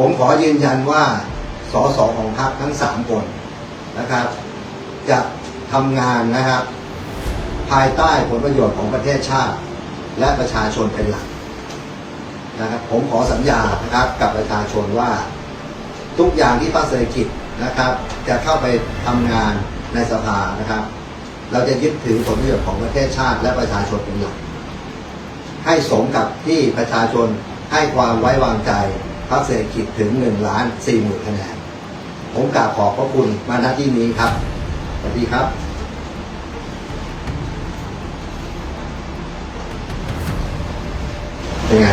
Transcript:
ผมขอยืนยันว่าส.ส.ของพรรคทั้ง3 คนนะครับจะทำงานนะครับภายใต้ผลประโยชน์ของประเทศชาติและประชาชนเป็นหลักนะครับผมขอสัญญานะครับกับประชาชนว่าทุกอย่างที่พรรคเศรษฐกิจนะครับจะเข้าไปทำงานในสภานะครับเราจะยึดถือผลประโยชน์ของประเทศชาติและประชาชนเป็นหลักให้สมกับที่ประชาชนให้ความไว้วางใจพรรคเศรษฐกิจถึง1,40,000 คะแนนผมกราบขอบพระคุณมาณที่นี้ครับสวัสดีครับเป็นไง